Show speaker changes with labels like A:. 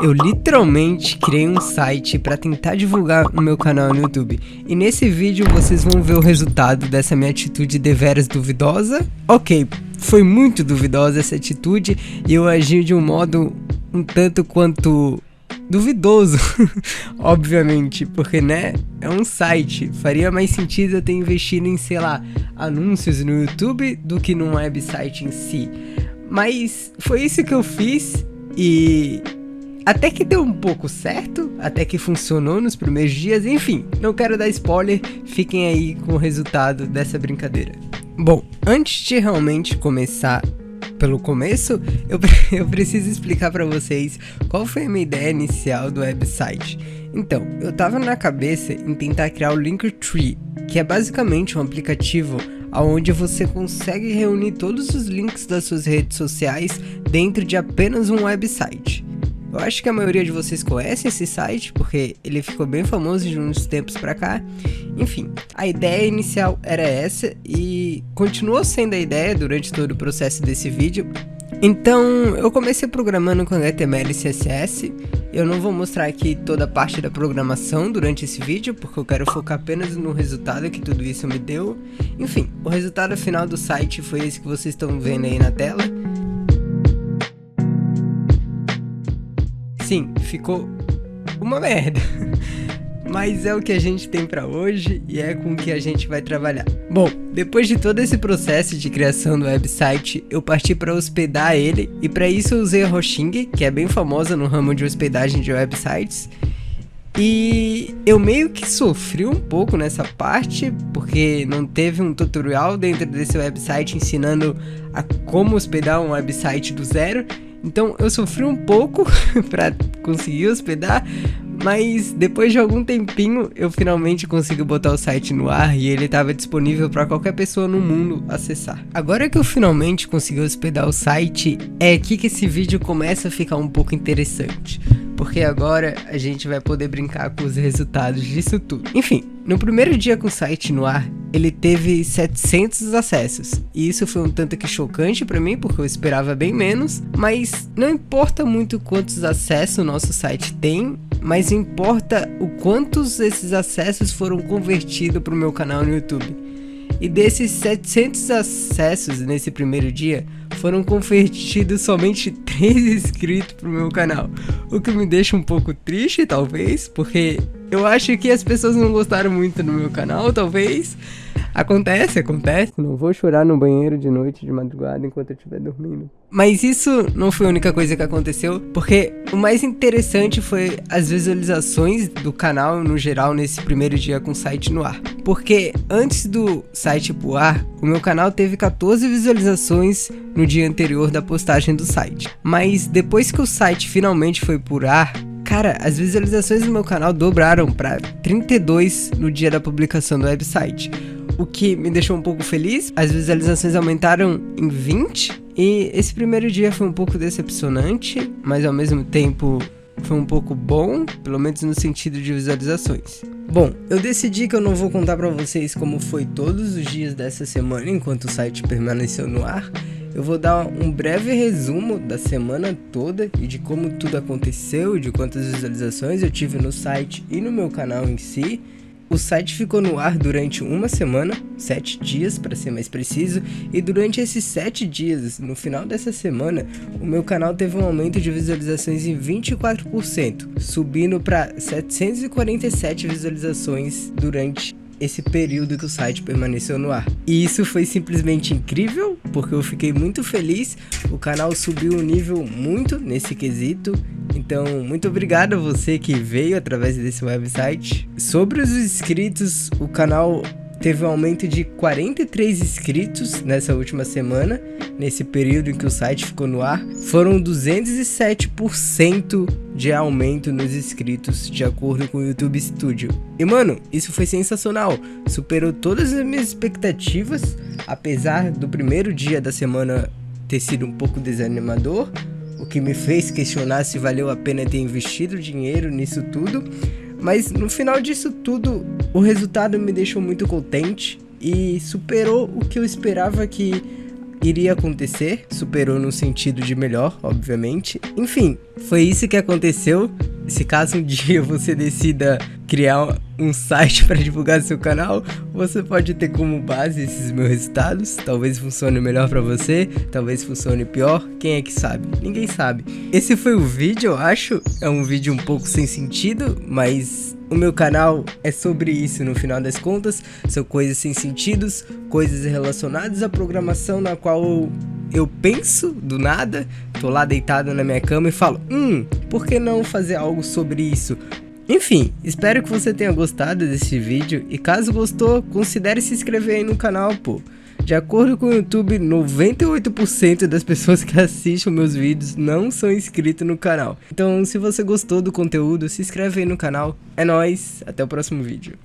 A: Eu literalmente criei um site para tentar divulgar o meu canal no YouTube. E nesse vídeo vocês vão ver o resultado dessa minha atitude deveras duvidosa. Ok, foi muito duvidosa essa atitude e eu agi de um modo um tanto quanto duvidoso, obviamente, porque né, é um site, faria mais sentido eu ter investido em, sei lá, anúncios no YouTube do que num website em si. Mas foi isso que eu fiz e até que deu um pouco certo, até que funcionou nos primeiros dias, enfim, não quero dar spoiler, fiquem aí com o resultado dessa brincadeira. Bom, antes de realmente começar pelo começo, eu preciso explicar pra vocês qual foi a minha ideia inicial do website. Então, eu tava na cabeça em tentar criar o Linktree, que é basicamente um aplicativo onde você consegue reunir todos os links das suas redes sociais dentro de apenas um website. Eu acho que a maioria de vocês conhece esse site, porque ele ficou bem famoso de uns tempos pra cá. Enfim, a ideia inicial era essa e continuou sendo a ideia durante todo o processo desse vídeo. Então, eu comecei programando com HTML e CSS. Eu não vou mostrar aqui toda a parte da programação durante esse vídeo, porque eu quero focar apenas no resultado que tudo isso me deu. Enfim, o resultado final do site foi esse que vocês estão vendo aí na tela. Sim, ficou uma merda, mas é o que a gente tem pra hoje e é com o que a gente vai trabalhar. Bom, depois de todo esse processo de criação do website, eu parti para hospedar ele e para isso eu usei a Hosting, que é bem famosa no ramo de hospedagem de websites. E eu meio que sofri um pouco nessa parte, porque não teve um tutorial dentro desse website ensinando a como hospedar um website do zero. Então eu sofri um pouco para conseguir hospedar, mas depois de algum tempinho eu finalmente consegui botar o site no ar e ele estava disponível para qualquer pessoa no mundo acessar. Agora que eu finalmente consegui hospedar o site, é aqui que esse vídeo começa a ficar um pouco interessante, porque agora a gente vai poder brincar com os resultados disso tudo. Enfim, no primeiro dia com o site no ar, ele teve 700 acessos, e isso foi um tanto que chocante pra mim, porque eu esperava bem menos, mas não importa muito quantos acessos o nosso site tem, mas importa o quantos esses acessos foram convertidos pro meu canal no YouTube. E desses 700 acessos nesse primeiro dia, foram convertidos somente 3 inscritos pro meu canal, o que me deixa um pouco triste, talvez, porque eu acho que as pessoas não gostaram muito do meu canal, talvez. Acontece, não vou chorar no banheiro de noite, de madrugada, enquanto eu estiver dormindo. Mas isso não foi a única coisa que aconteceu, porque o mais interessante foi as visualizações do canal no geral nesse primeiro dia com o site no ar. Porque antes do site pro ar, o meu canal teve 14 visualizações no dia anterior da postagem do site. Mas depois que o site finalmente foi pro ar, cara, as visualizações do meu canal dobraram para 32 no dia da publicação do website. O que me deixou um pouco feliz, as visualizações aumentaram em 20 e esse primeiro dia foi um pouco decepcionante, mas ao mesmo tempo foi um pouco bom, pelo menos no sentido de visualizações. Bom, eu decidi que eu não vou contar pra vocês como foi todos os dias dessa semana enquanto o site permaneceu no ar. Eu vou dar um breve resumo da semana toda e de como tudo aconteceu e de quantas visualizações eu tive no site e no meu canal em si. O site ficou no ar durante uma semana, 7 dias para ser mais preciso, e durante esses 7 dias, no final dessa semana, o meu canal teve um aumento de visualizações em 24%, subindo para 747 visualizações durante esse período que o site permaneceu no ar. E isso foi simplesmente incrível, porque eu fiquei muito feliz, o canal subiu um nível muito nesse quesito. Então, muito obrigado a você que veio através desse website. Sobre os inscritos, o canal teve um aumento de 43 inscritos nessa última semana, nesse período em que o site ficou no ar. Foram 207% de aumento nos inscritos, de acordo com o YouTube Studio. E mano, isso foi sensacional, superou todas as minhas expectativas, apesar do primeiro dia da semana ter sido um pouco desanimador, o que me fez questionar se valeu a pena ter investido dinheiro nisso tudo. Mas no final disso tudo, o resultado me deixou muito contente e superou o que eu esperava que iria acontecer, superou no sentido de melhor, obviamente. Enfim, foi isso que aconteceu. Se caso um dia você decida criar um site para divulgar seu canal, você pode ter como base esses meus resultados. Talvez funcione melhor para você, talvez funcione pior, quem é que sabe? Ninguém sabe. Esse foi o vídeo, eu acho. É um vídeo um pouco sem sentido, mas o meu canal é sobre isso no final das contas. São coisas sem sentidos, coisas relacionadas à programação na qual eu penso do nada, tô lá deitado na minha cama e falo, por que não fazer algo sobre isso? Enfim, espero que você tenha gostado desse vídeo e caso gostou, considere se inscrever aí no canal, pô. De acordo com o YouTube, 98% das pessoas que assistem meus vídeos não são inscritos no canal. Então, se você gostou do conteúdo, se inscreve aí no canal. É nóis, até o próximo vídeo.